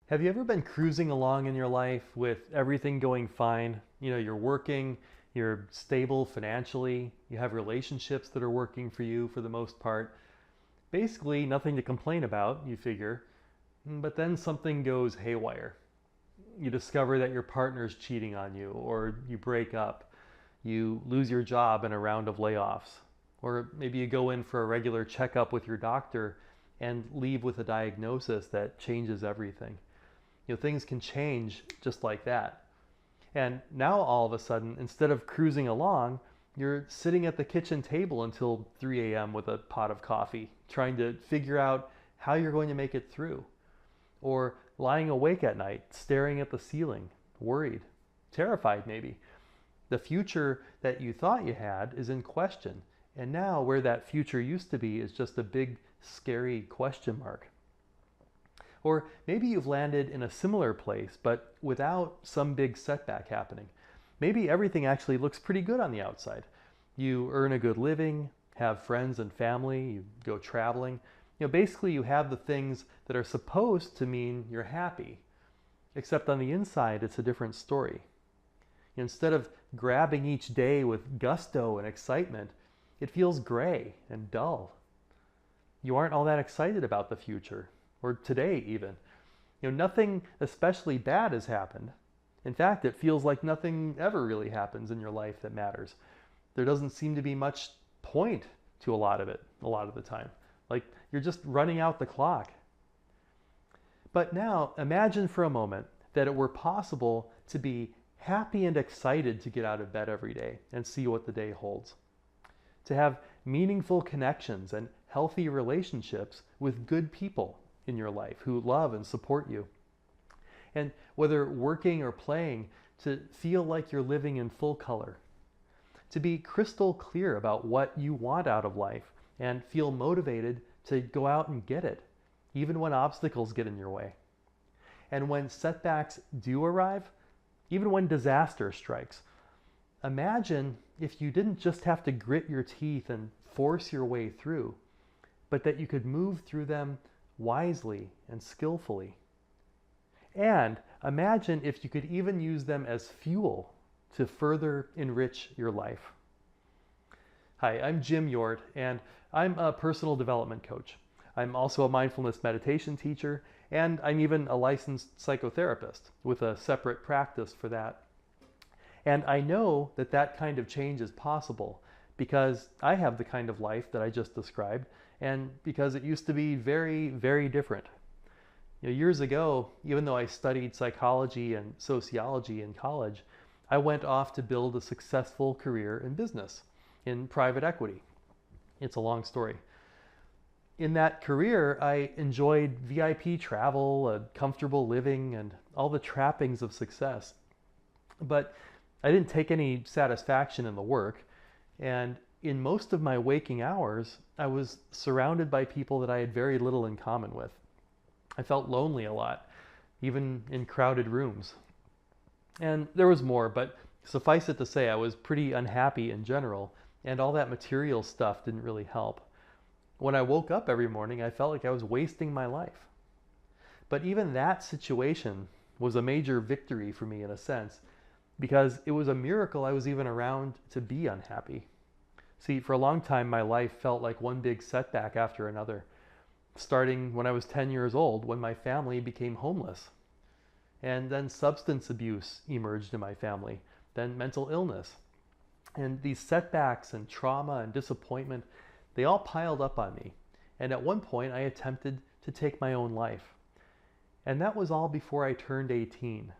Have you ever been cruising along in your life with everything going fine? You're working, you're stable financially, you have relationships that are working for you for the most part. Basically, nothing to complain about, you figure. But then something goes haywire. You discover that your partner's cheating on you, or you break up. You lose your job in a round of layoffs. Or maybe you go in for a regular checkup with your doctor and leave with a diagnosis that changes everything. Things can change just like that. And now all of a sudden, instead of cruising along, you're sitting at the kitchen table until 3 a.m. with a pot of coffee, trying to figure out how you're going to make it through. Or lying awake at night, staring at the ceiling, worried, terrified maybe. The future that you thought you had is in question. And now where that future used to be is just a big, scary question mark. Or maybe you've landed in a similar place, but without some big setback happening. Maybe everything actually looks pretty good on the outside. You earn a good living, have friends and family, you go traveling. Basically you have the things that are supposed to mean you're happy. Except on the inside, it's a different story. Instead of grabbing each day with gusto and excitement, it feels gray and dull. You aren't all that excited about the future, or today even. Nothing especially bad has happened. In fact, it feels like nothing ever really happens in your life that matters. There doesn't seem to be much point to a lot of it, a lot of the time. Like you're just running out the clock. But now imagine for a moment that it were possible to be happy and excited to get out of bed every day and see what the day holds. To have meaningful connections and healthy relationships with good people in your life who love and support you. And whether working or playing, to feel like you're living in full color. To be crystal clear about what you want out of life and feel motivated to go out and get it, even when obstacles get in your way. And when setbacks do arrive, even when disaster strikes, imagine if you didn't just have to grit your teeth and force your way through, but that you could move through them wisely and skillfully. And imagine if you could even use them as fuel to further enrich your life. Hi, I'm Jim Hjort, and I'm a personal development coach. I'm also a mindfulness meditation teacher, and I'm even a licensed psychotherapist with a separate practice for that. And I know that that kind of change is possible because I have the kind of life that I just described, and because it used to be very, very different. Years ago, even though I studied psychology and sociology in college, I went off to build a successful career in business, in private equity. It's a long story. In that career, I enjoyed VIP travel, a comfortable living, and all the trappings of success. But I didn't take any satisfaction in the work, and in most of my waking hours, I was surrounded by people that I had very little in common with. I felt lonely a lot, even in crowded rooms. And there was more, but suffice it to say, I was pretty unhappy in general, and all that material stuff didn't really help. When I woke up every morning, I felt like I was wasting my life. But even that situation was a major victory for me in a sense, because it was a miracle I was even around to be unhappy. See, for a long time, my life felt like one big setback after another, starting when I was 10 years old, when my family became homeless. And then substance abuse emerged in my family, then mental illness. And these setbacks and trauma and disappointment, they all piled up on me. And at one point, I attempted to take my own life. And that was all before I turned 18.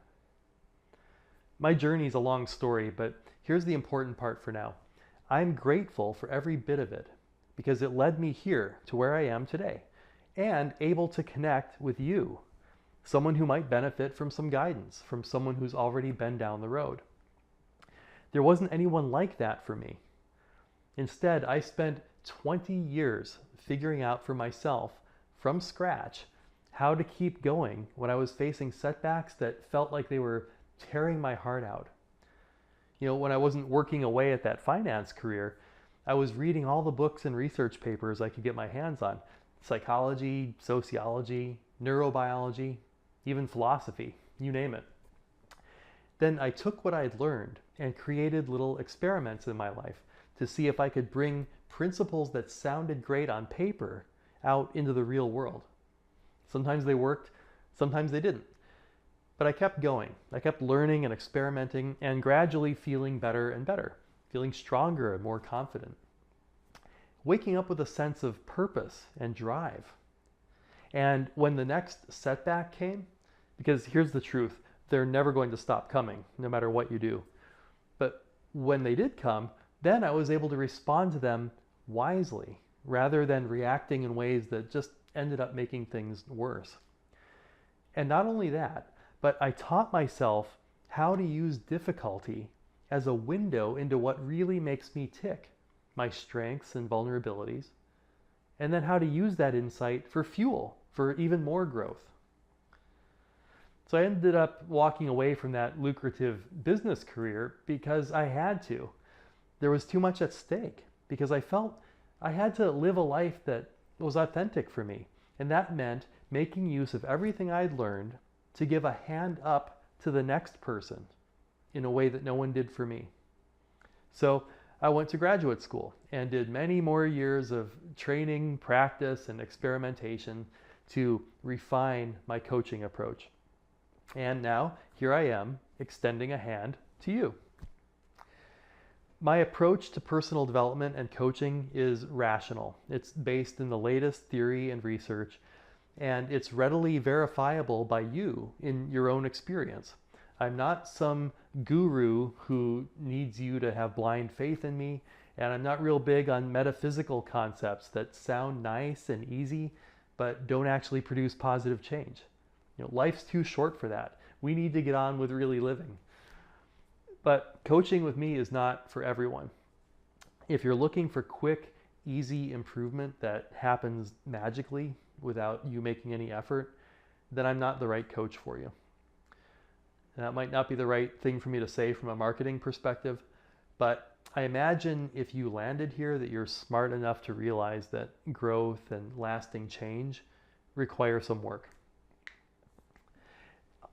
My journey's a long story, but here's the important part for now. I'm grateful for every bit of it because it led me here to where I am today and able to connect with you, someone who might benefit from some guidance from someone who's already been down the road. There wasn't anyone like that for me. Instead, I spent 20 years figuring out for myself from scratch how to keep going when I was facing setbacks that felt like they were tearing my heart out. When I wasn't working away at that finance career, I was reading all the books and research papers I could get my hands on. Psychology, sociology, neurobiology, even philosophy, you name it. Then I took what I'd learned and created little experiments in my life to see if I could bring principles that sounded great on paper out into the real world. Sometimes they worked, sometimes they didn't. But I kept going. I kept learning and experimenting and gradually feeling better and better, feeling stronger and more confident. Waking up with a sense of purpose and drive. And when the next setback came, because here's the truth, they're never going to stop coming, no matter what you do. But when they did come, then I was able to respond to them wisely, rather than reacting in ways that just ended up making things worse. And not only that, but I taught myself how to use difficulty as a window into what really makes me tick, my strengths and vulnerabilities, and then how to use that insight for fuel, for even more growth. So I ended up walking away from that lucrative business career because I had to. There was too much at stake because I felt I had to live a life that was authentic for me. And that meant making use of everything I'd learned to give a hand up to the next person in a way that no one did for me. So I went to graduate school and did many more years of training, practice, and experimentation to refine my coaching approach. And now here I am extending a hand to you. My approach to personal development and coaching is rational. It's based in the latest theory and research, and it's readily verifiable by you in your own experience. I'm not some guru who needs you to have blind faith in me, and I'm not real big on metaphysical concepts that sound nice and easy, but don't actually produce positive change. Life's too short for that. We need to get on with really living. But coaching with me is not for everyone. If you're looking for quick, easy improvement that happens magically without you making any effort, then I'm not the right coach for you. And that might not be the right thing for me to say from a marketing perspective, but I imagine if you landed here that you're smart enough to realize that growth and lasting change require some work.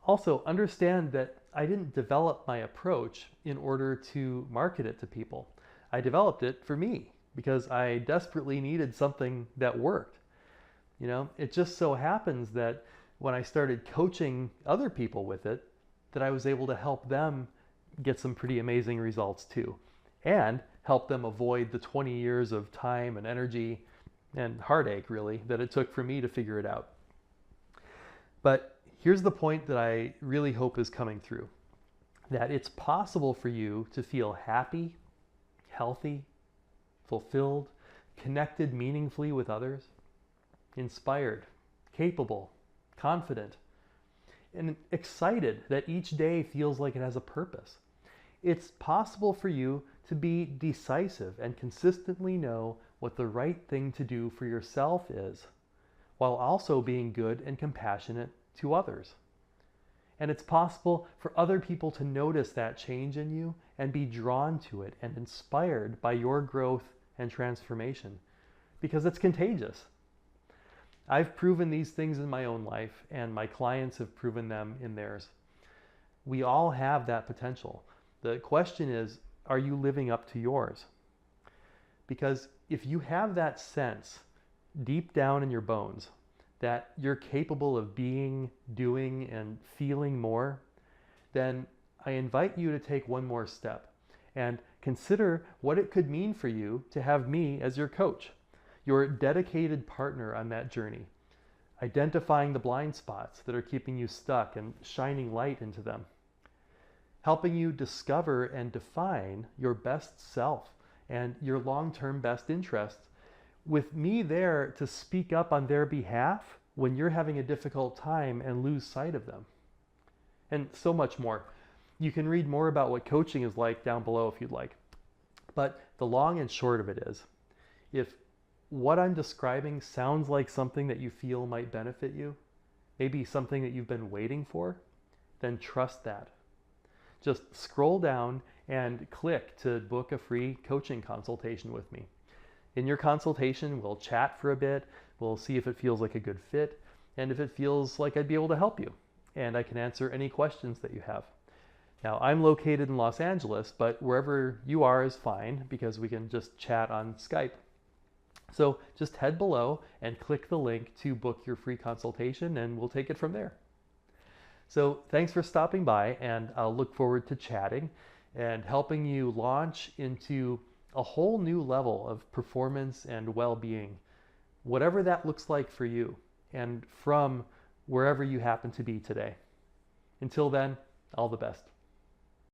Also, understand that I didn't develop my approach in order to market it to people. I developed it for me because I desperately needed something that worked. It just so happens that when I started coaching other people with it, that I was able to help them get some pretty amazing results too, and help them avoid the 20 years of time and energy and heartache, really, that it took for me to figure it out. But here's the point that I really hope is coming through, that it's possible for you to feel happy, healthy, fulfilled, connected meaningfully with others, inspired, capable, confident, and excited that each day feels like it has a purpose. It's possible for you to be decisive and consistently know what the right thing to do for yourself is, while also being good and compassionate to others. And it's possible for other people to notice that change in you and be drawn to it and inspired by your growth and transformation, because it's contagious. I've proven these things in my own life, and my clients have proven them in theirs. We all have that potential. The question is, are you living up to yours? Because if you have that sense deep down in your bones that you're capable of being, doing, and feeling more, then I invite you to take one more step and consider what it could mean for you to have me as your coach, your dedicated partner on that journey, identifying the blind spots that are keeping you stuck and shining light into them, helping you discover and define your best self and your long-term best interests, with me there to speak up on their behalf when you're having a difficult time and lose sight of them, and so much more. You can read more about what coaching is like down below if you'd like. But the long and short of it is, if what I'm describing sounds like something that you feel might benefit you, maybe something that you've been waiting for, then trust that. Just scroll down and click to book a free coaching consultation with me. In your consultation, we'll chat for a bit, we'll see if it feels like a good fit, and if it feels like I'd be able to help you. and I can answer any questions that you have. Now, I'm located in Los Angeles, but wherever you are is fine because we can just chat on Skype. So just head below and click the link to book your free consultation, and we'll take it from there. So thanks for stopping by, and I'll look forward to chatting and helping you launch into a whole new level of performance and well-being, whatever that looks like for you, and from wherever you happen to be today. Until then, all the best.